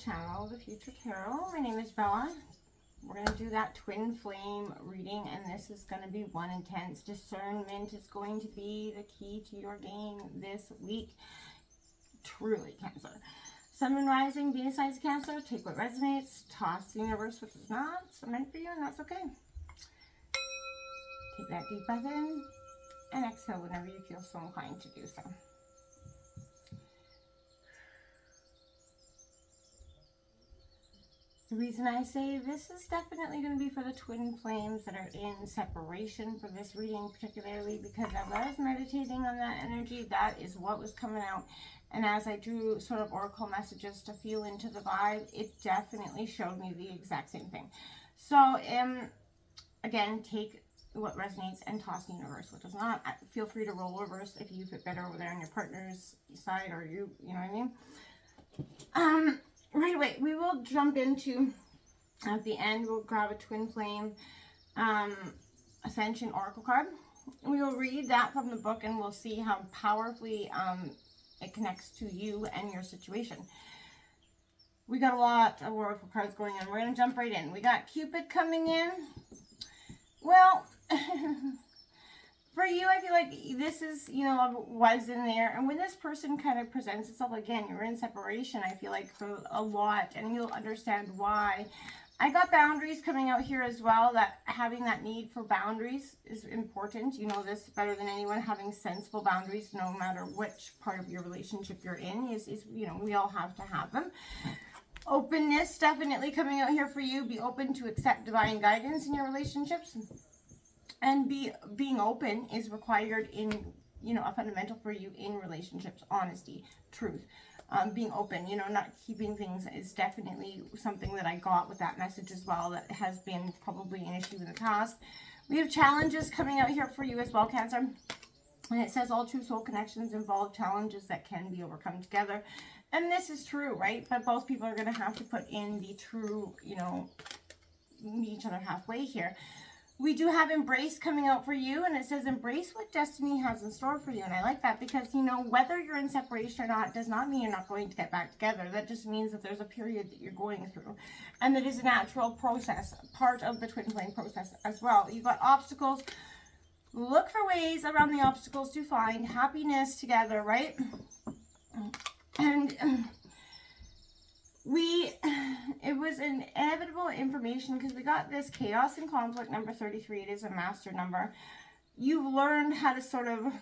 channel, The Future Tarot. My name is Bella. We're going to do that twin flame reading, and this is going to be one intense. Discernment is going to be the key to your game this week. Truly, Cancer. Sun, Moon, Rising, Venus, signs of Cancer. Take what resonates. Toss the universe what is not meant for you, and that's okay. Take that deep breath in and exhale whenever you feel so inclined to do so. The reason I say this is definitely going to be for the twin flames that are in separation for this reading, particularly because as I was meditating on that energy, that is what was coming out. And as I drew sort of oracle messages to feel into the vibe, it definitely showed me the exact same thing. So, again, take what resonates and toss the universe what does not. Feel free to roll reverse if you fit better over there on your partner's side, or you know what I mean? Right away, we will jump into, at the end, we'll grab a twin flame Ascension Oracle card. We will read that from the book, and we'll see how powerfully it connects to you and your situation. We got a lot of Oracle cards going on. We're going to jump right in. We got Cupid coming in. Well, for you, I feel like this is, you know, was in there. And when this person kind of presents itself, again, you're in separation, I feel like, for a lot. And you'll understand why. I got boundaries coming out here as well. That having that need for boundaries is important. You know this better than anyone. Having sensible boundaries, no matter which part of your relationship you're in, is you know, we all have to have them. Openness definitely coming out here for you. Be open to accept divine guidance in your relationships. And being open is required in, you know, a fundamental for you in relationships. Honesty, truth, being open, you know, not keeping things is definitely something that I got with that message as well. That has been probably an issue in the past. We have challenges coming out here for you as well, Cancer. And it says all true soul connections involve challenges that can be overcome together. And this is true, right? But both people are going to have to put in the true, you know, meet each other halfway here. We do have Embrace coming out for you, and it says embrace what destiny has in store for you. And I like that because, you know, whether you're in separation or not does not mean you're not going to get back together. That just means that there's a period that you're going through, and that is a natural process, part of the twin flame process as well. You've got obstacles. Look for ways around the obstacles to find happiness together, right? And it was an inevitable information because we got this chaos and conflict number 33. It is a master number. You've learned how to sort of,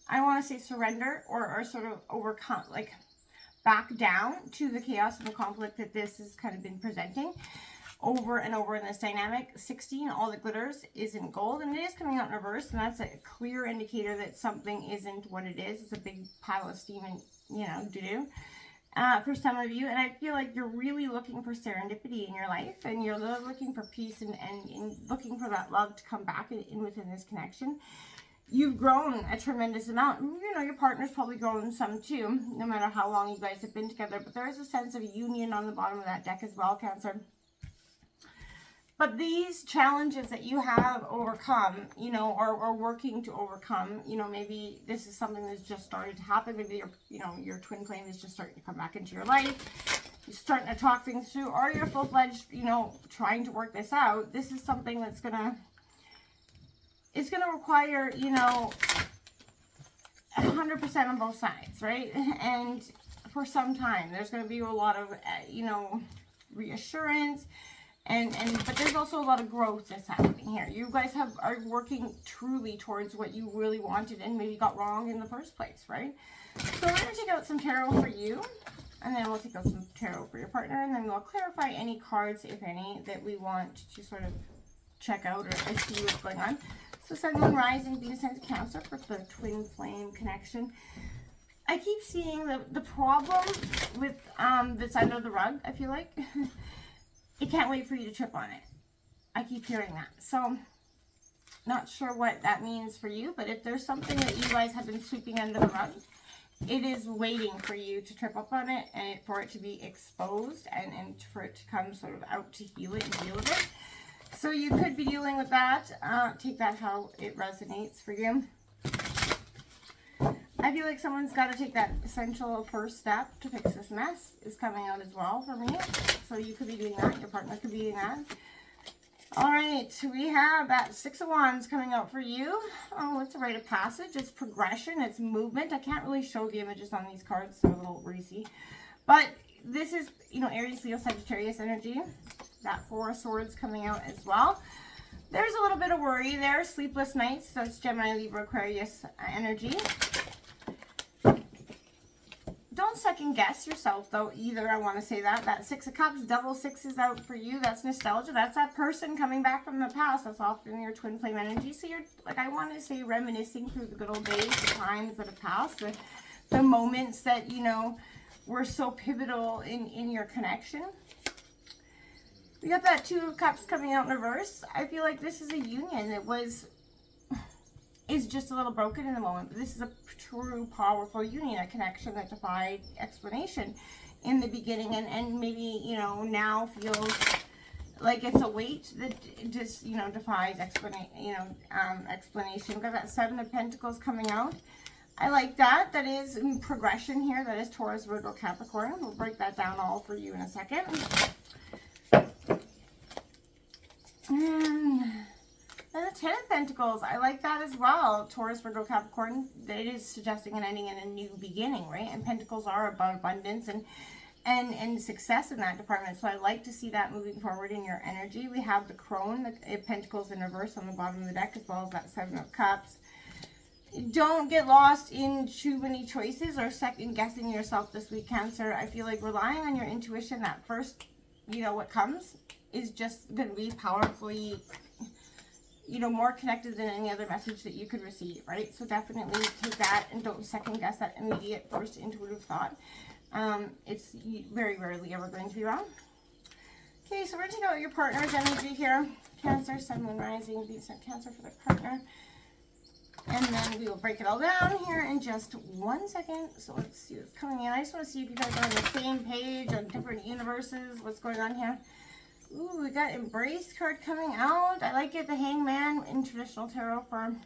I want to say surrender or sort of overcome, like back down to the chaos and the conflict that this has kind of been presenting over and over in this dynamic. 16, all the glitters isn't gold, and it is coming out in reverse, and that's a clear indicator that something isn't what it is. It's a big pile of steam and, you know, doo-doo for some of you. And I feel like you're really looking for serendipity in your life, and you're looking for peace and looking for that love to come back in within this connection. You've grown a tremendous amount. You know, your partner's probably grown some too, no matter how long you guys have been together. But there is a sense of union on the bottom of that deck as well, Cancer. But these challenges that you have overcome, you know, or working to overcome, you know, maybe this is something that's just started to happen. Maybe your twin flame is just starting to come back into your life. You're starting to talk things through, or you're full-fledged, you know, trying to work this out. This is something that's it's gonna require, you know, 100% on both sides, right? And for some time, there's gonna be a lot of, you know, reassurance. But there's also a lot of growth that's happening here. You guys are working truly towards what you really wanted and maybe got wrong in the first place, right? So we're going to take out some tarot for you, and then we'll take out some tarot for your partner, and then we'll clarify any cards, if any, that we want to sort of check out or see what's going on. So Sun, Moon, Rising, Venus, signs of Cancer for the twin flame connection. I keep seeing the problem with that's under the rug, I feel like. It can't wait for you to trip on it. I keep hearing that. So, not sure what that means for you, but if there's something that you guys have been sweeping under the rug, it is waiting for you to trip up on it and for it to be exposed and for it to come sort of out to heal it and deal with it. So you could be dealing with that. Take that how it resonates for you. I feel like someone's got to take that essential first step to fix this mess is coming out as well for me. So you could be doing that. Your partner could be doing that. All right, we have that Six of Wands coming out for you. Oh, it's a rite of passage. It's progression. It's movement. I can't really show the images on these cards. They're a little greasy. But this is, you know, Aries, Leo, Sagittarius energy. That Four of Swords coming out as well. There's a little bit of worry there. Sleepless nights. That's Gemini, Libra, Aquarius energy. Don't second guess yourself though either. I want to say that. That Six of Cups, double sixes out for you. That's nostalgia. That's that person coming back from the past. That's often your twin flame energy. So you're, like, I want to say, reminiscing through the good old days, the times that have passed, the moments that, you know, were so pivotal in your connection. We got that Two of Cups coming out in reverse. I feel like this is a union that is just a little broken in the moment, but this is a true powerful union, a connection that defied explanation in the beginning, and maybe, you know, now feels like it's a weight that just, you know, defies explanation. We've got that Seven of Pentacles coming out. I like that. That is progression here. That is Taurus, Virgo, Capricorn. We'll break that down all for you in a second. And then the Ten of Pentacles, I like that as well. Taurus, Virgo, Capricorn, it is suggesting an ending and a new beginning, right? And Pentacles are about abundance and success in that department. So I like to see that moving forward in your energy. We have the Crone, the Pentacles in reverse on the bottom of the deck, as well as that Seven of Cups. Don't get lost in too many choices or second guessing yourself this week, Cancer. I feel like relying on your intuition, that first, you know, what comes is just going to be powerfully, you know, more connected than any other message that you could receive, right? So definitely take that and don't second guess that immediate first intuitive thought. It's very rarely ever going to be wrong. Okay, so we're going to take out your partner's energy here. Cancer, Sun, Moon, Rising, Venus, and Cancer for their partner. And then we will break it all down here in just 1 second. So let's see what's coming in. I just want to see if you guys are on the same page, on different universes, what's going on here. Ooh, we got Embrace card coming out. I like it, the Hangman in traditional tarot form.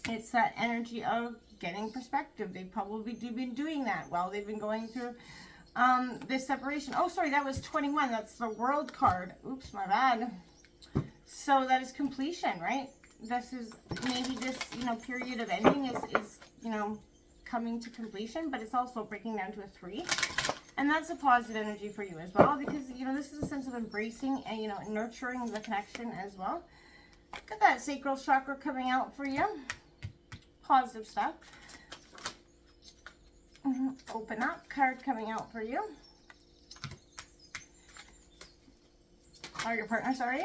It's that energy of getting perspective. They've probably been doing that while they've been going through this separation. Oh, sorry, that was 21. That's the World card. Oops, my bad. So that is completion, right? This is maybe this, you know, period of ending is, you know, coming to completion, but it's also breaking down to a 3. And that's a positive energy for you as well, because, you know, this is a sense of embracing and, you know, nurturing the connection as well. Got that sacral chakra coming out for you. Positive stuff. Open up card coming out for you. Or your partner, sorry.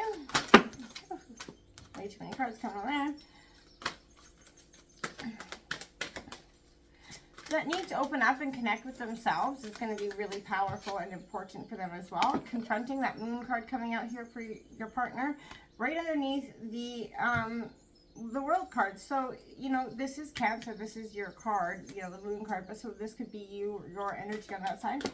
Way too many cards coming out there. That need to open up and connect with themselves is going to be really powerful and important for them as well. Confronting that Moon card coming out here for your partner, right underneath the World card. So, you know, this is Cancer. This is your card, you know, the Moon card. But so this could be you, your energy on that side.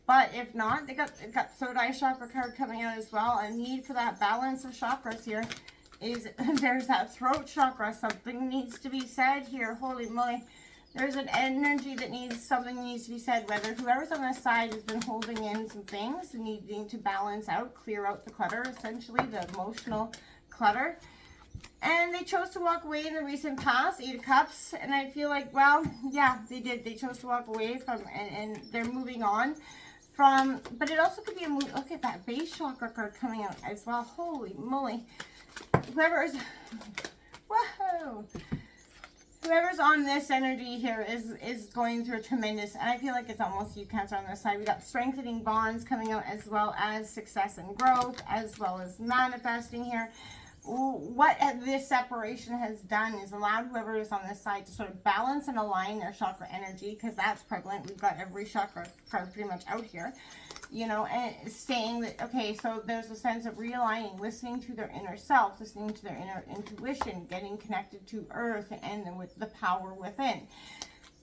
But if not, they've got Third Eye Chakra card coming out as well. A need for that balance of chakras here is there's that throat chakra. Something needs to be said here. Holy moly. There's an energy that something needs to be said, whether whoever's on this side has been holding in some things and needing to balance out, clear out the clutter, essentially, the emotional clutter. And they chose to walk away in the recent past, 8 of Cups. And I feel like, well, yeah, they did. They chose to walk away from, and they're moving on from, but it also could be a move. Look at that base chakra card coming out as well. Holy moly. Whoever's on this energy here is going through a tremendous, and I feel like it's almost you, Cancer, on this side. We got strengthening bonds coming out, as well as success and growth, as well as manifesting here. What this separation has done is allowed whoever is on this side to sort of balance and align their chakra energy, because that's prevalent. We've got every chakra card pretty much out here, you know, and saying that, okay, so there's a sense of realigning, listening to their inner self, listening to their inner intuition, getting connected to earth and with the power within.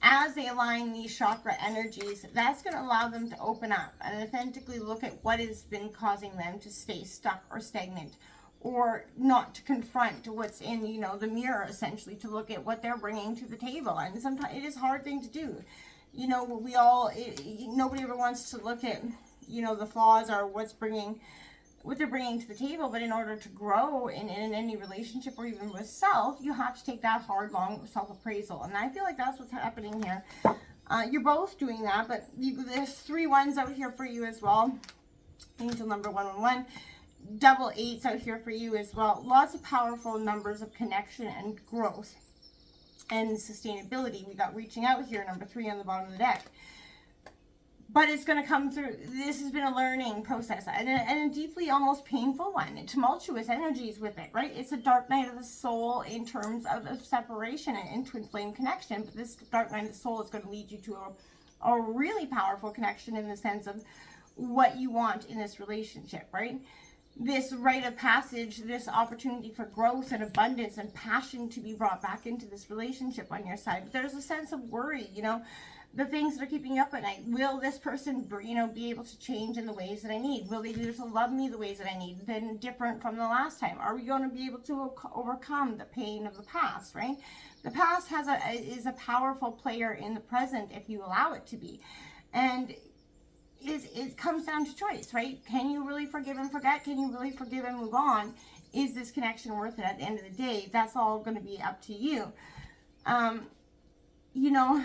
As they align these chakra energies, that's going to allow them to open up and authentically look at what has been causing them to stay stuck or stagnant, or not to confront what's in, you know, the mirror, essentially, to look at what they're bringing to the table. And sometimes it is a hard thing to do. You know, nobody ever wants to look at, you know, the flaws or what they're bringing to the table. But in order to grow in any relationship or even with self, you have to take that hard, long self-appraisal. And I feel like that's what's happening here. You're both doing that, but there's 3 ones out here for you as well. Angel number 111. Double 8s out here for you as well. Lots of powerful numbers of connection and growth and sustainability. We got reaching out here, number 3 on the bottom of the deck. But it's going to come through. This has been a learning process and a deeply almost painful one. And tumultuous energies with it, right? It's a dark night of the soul in terms of separation and twin flame connection. But this dark night of the soul is going to lead you to a really powerful connection in the sense of what you want in this relationship, right? This rite of passage, this opportunity for growth and abundance and passion to be brought back into this relationship on your side. But there's a sense of worry, you know, the things that are keeping you up at night. Will this person, you know, be able to change in the ways that I need? Will they be able to love me the ways that I need, then different from the last time? Are we going to be able to overcome the pain of the past, right? The past is a powerful player in the present if you allow it to be. And it comes down to choice, right? Can you really forgive and forget? Can you really forgive and move on? Is this connection worth it at the end of the day? That's all going to be up to you. You know,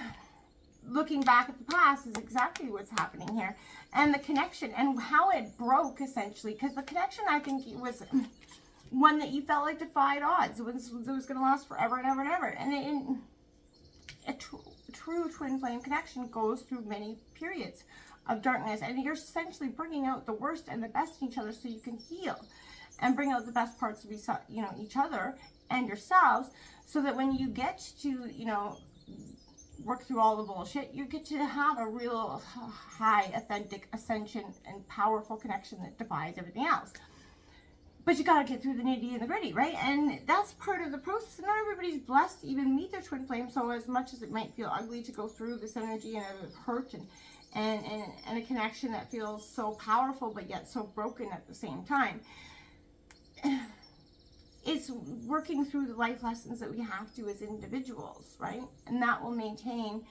looking back at the past is exactly what's happening here. And the connection and how it broke, essentially, because the connection, I think, was one that you felt like defied odds. It was going to last forever and ever and ever. And a true twin flame connection goes through many periods of darkness, and you're essentially bringing out the worst and the best in each other so you can heal and bring out the best parts of each other and yourselves, so that when you get to, you know, work through all the bullshit, you get to have a real high, authentic ascension and powerful connection that defies everything else. But you got to get through the nitty and the gritty, right? And that's part of the process. Not everybody's blessed to even meet their twin flame. So as much as it might feel ugly to go through this energy and hurt and a connection that feels so powerful but yet so broken at the same time, it's working through the life lessons that we have to as individuals, right? And that will maintain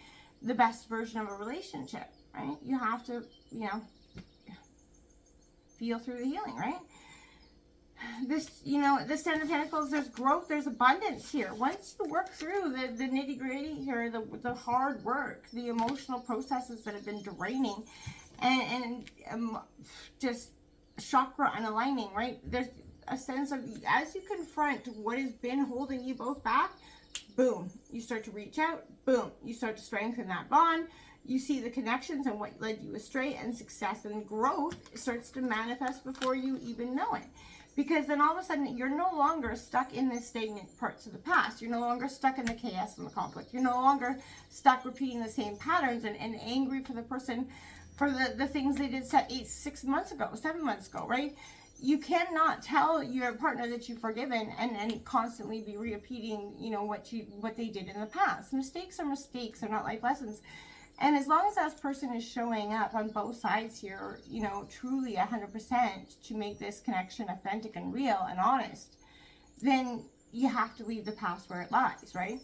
the best version of a relationship, right? You have to, you know, feel through the healing, right? This, you know, this 10 of Pentacles, there's growth, there's abundance here. Once you work through the nitty gritty here, the hard work, the emotional processes that have been draining and just chakra unaligning, right? There's a sense of, as you confront what has been holding you both back, boom, you start to reach out, boom, you start to strengthen that bond. You see the connections and what led you astray, and success and growth starts to manifest before you even know it. Because then all of a sudden, you're no longer stuck in the stagnant parts of the past. You're no longer stuck in the chaos and the conflict. You're no longer stuck repeating the same patterns and angry for the person for the things they did 6 months ago, 7 months ago, right? You cannot tell your partner that you've forgiven and constantly be repeating, you know, what they did in the past. Mistakes are mistakes. They're not life lessons. And as long as that person is showing up on both sides here, you know, truly 100% to make this connection authentic and real and honest, then you have to leave the past where it lies, right?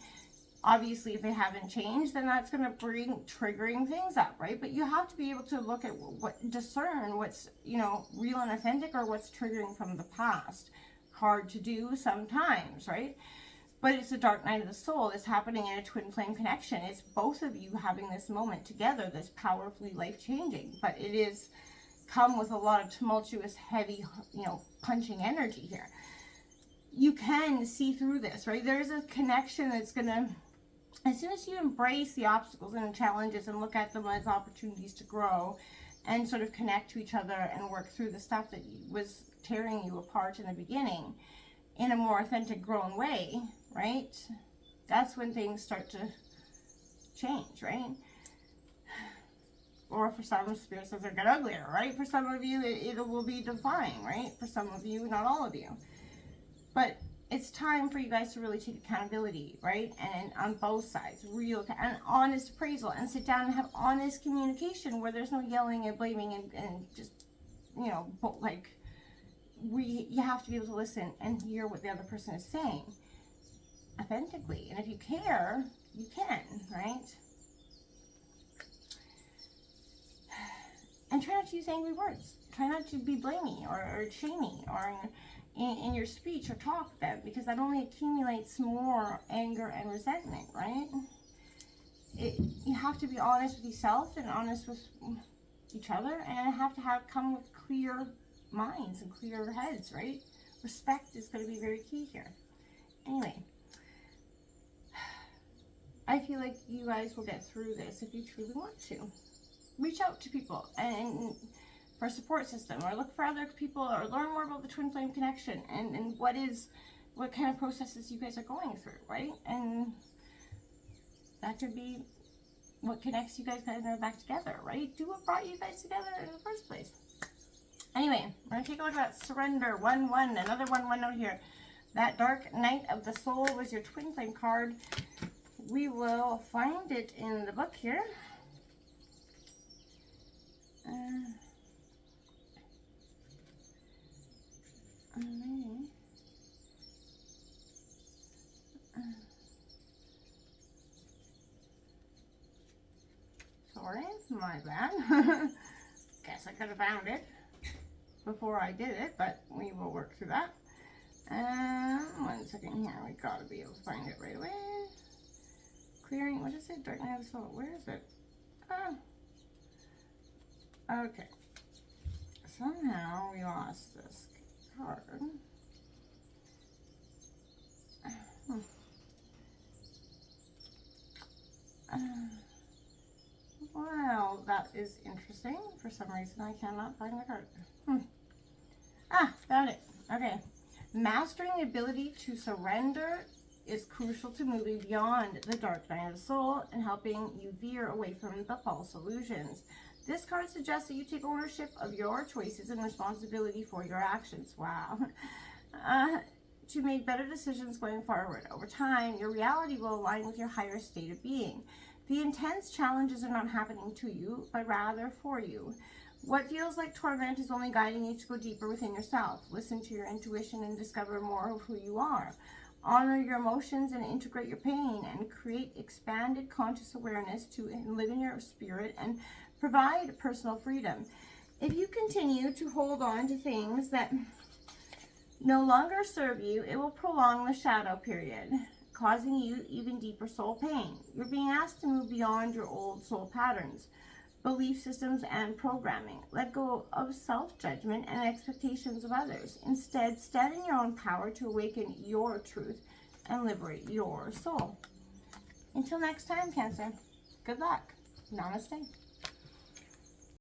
Obviously, if they haven't changed, then that's going to bring triggering things up, right? But you have to be able to look at discern what's, you know, real and authentic or what's triggering from the past. Hard to do sometimes, right? But it's a dark night of the soul. It's happening in a twin flame connection. It's both of you having this moment together that's powerfully life-changing. But it is come with a lot of tumultuous, heavy, you know, punching energy here. You can see through this, right? There's a connection that's going to, as soon as you embrace the obstacles and the challenges and look at them as opportunities to grow and sort of connect to each other and work through the stuff that was tearing you apart in the beginning in a more authentic, grown way, right? That's when things start to change, right? Or for some, spirit says they'll get uglier, right? For some of you, it will be defying, right? For some of you, not all of you. But it's time for you guys to really take accountability, right? And on both sides, real and honest appraisal, and sit down and have honest communication where there's no yelling and blaming and just, you know, like you have to be able to listen and hear what the other person is saying authentically. And if you care, you can, right? And try not to use angry words. Try not to be blamey or shamey or in your speech or talk with them, because that only accumulates more anger and resentment, right? You have to be honest with yourself and honest with each other, and have to come with clear minds and clear heads, right? Respect is going to be very key here. Anyway, I feel like you guys will get through this if you truly want to. Reach out to people and for a support system, or look for other people, or learn more about the twin flame connection and what kind of processes you guys are going through, right? And that could be what connects you guys kind of back together, right? Do what brought you guys together in the first place. Anyway, we're going to take a look at Surrender 1-1, another 1-1 note here. That Dark Night of the Soul was your twin flame card. We will find it in the book here. Sorry, my bad. Guess I could have found it before I did it, but we will work through that. 1 second here, we gotta be able to find it right away. Clearing, what is it? Dark Night of the Soul, where is it? Okay. Somehow we lost this card. Well, that is interesting. For some reason, I cannot find the card. Found it. Okay. Mastering the ability to surrender is crucial to moving beyond the dark night of the soul and helping you veer away from the false illusions. This card suggests that you take ownership of your choices and responsibility for your actions. Wow. To make better decisions going forward. Over time, your reality will align with your higher state of being. The intense challenges are not happening to you, but rather for you. What feels like torment is only guiding you to go deeper within yourself. Listen to your intuition and discover more of who you are. Honor your emotions and integrate your pain, and create expanded conscious awareness to live in your spirit and provide personal freedom. If you continue to hold on to things that no longer serve you, it will prolong the shadow period, causing you even deeper soul pain. You're being asked to move beyond your old soul patterns, belief systems, and programming. Let go of self-judgment and expectations of others. Instead, stand in your own power to awaken your truth and liberate your soul. Until next time, Cancer, good luck. Namaste.